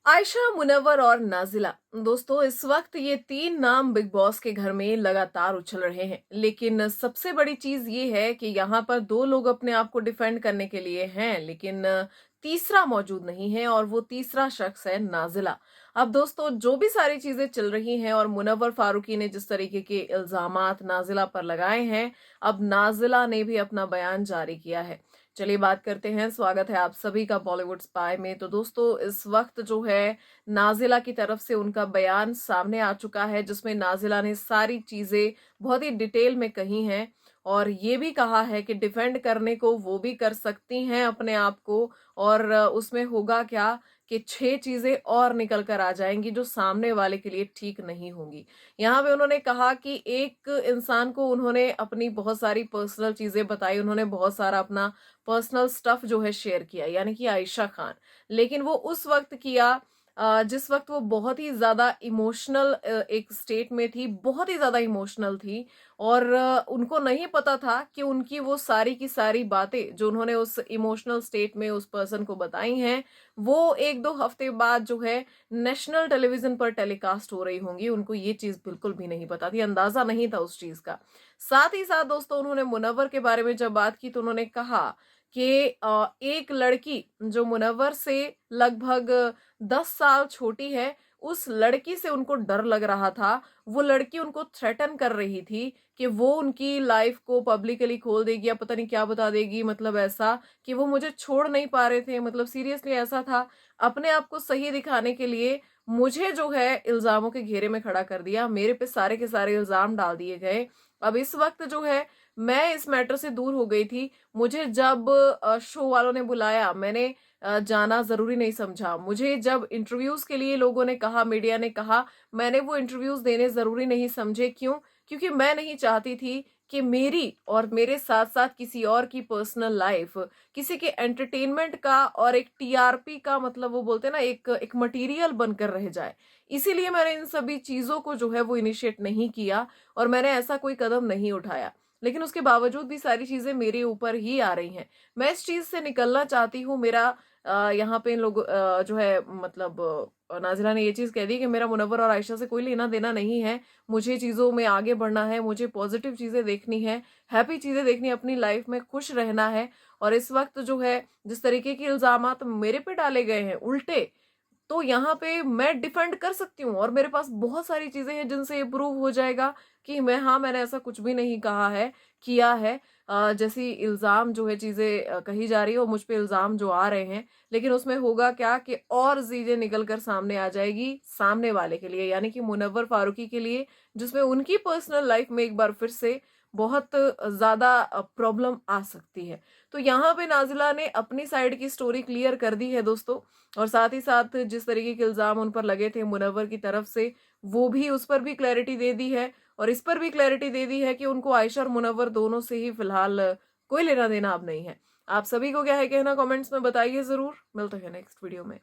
आयशा, मुनव्वर और नाजिला। दोस्तों, इस वक्त ये तीन नाम बिग बॉस के घर में लगातार उछल रहे हैं, लेकिन सबसे बड़ी चीज ये है कि यहाँ पर दो लोग अपने आप को डिफेंड करने के लिए हैं, लेकिन तीसरा मौजूद नहीं है और वो तीसरा शख्स है नाजिला। अब दोस्तों, जो भी सारी चीजें चल रही हैं और मुनव्वर फारूकी ने जिस तरीके के इल्जामात नाजिला पर लगाए हैं, अब नाजिला ने भी अपना बयान जारी किया है। चलिए बात करते हैं। स्वागत है आप सभी का बॉलीवुड स्पाई में। तो दोस्तों, इस वक्त जो है नाजिला की तरफ से उनका बयान सामने आ चुका है, जिसमें नाजिला ने सारी चीजें बहुत ही डिटेल में कही हैं और ये भी कहा है कि डिफेंड करने को वो भी कर सकती हैं अपने आप को। और उसमें होगा क्या कि 6 चीजें और निकल कर आ जाएंगी जो सामने वाले के लिए ठीक नहीं होंगी। यहाँ पे उन्होंने कहा कि एक इंसान को उन्होंने अपनी बहुत सारी पर्सनल चीजें बताई, उन्होंने बहुत सारा अपना पर्सनल स्टफ जो है शेयर किया, यानी कि आयशा खान। लेकिन वो उस वक्त किया जिस वक्त वो बहुत ही ज्यादा इमोशनल एक स्टेट में थी, बहुत ही ज्यादा इमोशनल थी। और उनको नहीं पता था कि उनकी वो सारी की सारी बातें जो उन्होंने उस इमोशनल स्टेट में उस पर्सन को बताई हैं, वो 1-2 हफ्ते बाद जो है नेशनल टेलीविजन पर टेलीकास्ट हो रही होंगी। उनको ये चीज बिल्कुल भी नहीं पता थी, अंदाजा नहीं था उस चीज का। साथ ही साथ दोस्तों, उन्होंने मुनव्वर के बारे में जब बात की तो उन्होंने कहा कि एक लड़की जो मुनव्वर से लगभग 10 साल छोटी है, उस लड़की से उनको डर लग रहा था। वो लड़की उनको थ्रेटन कर रही थी कि वो उनकी लाइफ को पब्लिकली खोल देगी या पता नहीं क्या बता देगी, मतलब ऐसा कि वो मुझे छोड़ नहीं पा रहे थे। मतलब सीरियसली ऐसा था। अपने आप को सही दिखाने के लिए मुझे जो है इल्जामों के घेरे में खड़ा कर दिया, मेरे पे सारे के सारे इल्जाम डाल दिए गए। अब इस वक्त जो है मैं इस मैटर से दूर हो गई थी। मुझे जब शो वालों ने बुलाया, मैंने जाना जरूरी नहीं समझा। मुझे जब इंटरव्यूज के लिए लोगों ने कहा, मीडिया ने कहा, मैंने वो इंटरव्यूज देने जरूरी नहीं समझे। क्यों? क्योंकि मैं नहीं चाहती थी कि मेरी और मेरे साथ साथ किसी और की पर्सनल लाइफ किसी के एंटरटेनमेंट का और एक टीआरपी का, मतलब वो बोलते हैं ना, एक मटेरियल बनकर रह जाए। इसीलिए मैंने इन सभी चीजों को जो है वो इनिशिएट नहीं किया और मैंने ऐसा कोई कदम नहीं उठाया। लेकिन उसके बावजूद भी सारी चीजें मेरे ऊपर ही आ रही हैं। मैं इस चीज से निकलना चाहती हूँ। मेरा यहाँ पे इन लोग जो है, मतलब नाजिला ने ये चीज कह दी कि मेरा मुनव्वर और आयशा से कोई लेना देना नहीं है। मुझे चीजों में आगे बढ़ना है, मुझे पॉजिटिव चीजें देखनी है, हैप्पी चीजें देखनी है, अपनी लाइफ में खुश रहना है। और इस वक्त जो है जिस तरीके के इल्जामात मेरे पे डाले गए हैं उल्टे, तो यहाँ पे मैं डिफेंड कर सकती हूँ और मेरे पास बहुत सारी चीजें हैं जिनसे ये प्रूव हो जाएगा कि मैंने ऐसा कुछ भी नहीं कहा है, किया है। जैसी इल्जाम जो है चीजें कही जा रही है और मुझ पे इल्जाम जो आ रहे हैं, लेकिन उसमें होगा क्या कि और चीजें निकल कर सामने आ जाएगी सामने वाले के लिए, यानी कि मुनव्वर फारूकी के लिए, जिसमें उनकी पर्सनल लाइफ में एक बार फिर से बहुत ज्यादा प्रॉब्लम आ सकती है। तो यहाँ पे नाजिला ने अपनी साइड की स्टोरी क्लियर कर दी है दोस्तों। और साथ ही साथ जिस तरीके के इल्जाम उन पर लगे थे मुनव्वर की तरफ से, वो भी, उस पर भी क्लैरिटी दे दी है। और इस पर भी क्लैरिटी दे दी है कि उनको आयशा और मुनव्वर दोनों से ही फिलहाल कोई लेना देना अब नहीं है। आप सभी को क्या है कहना, कमेंट्स में बताइए जरूर। मिलते हैं नेक्स्ट वीडियो में।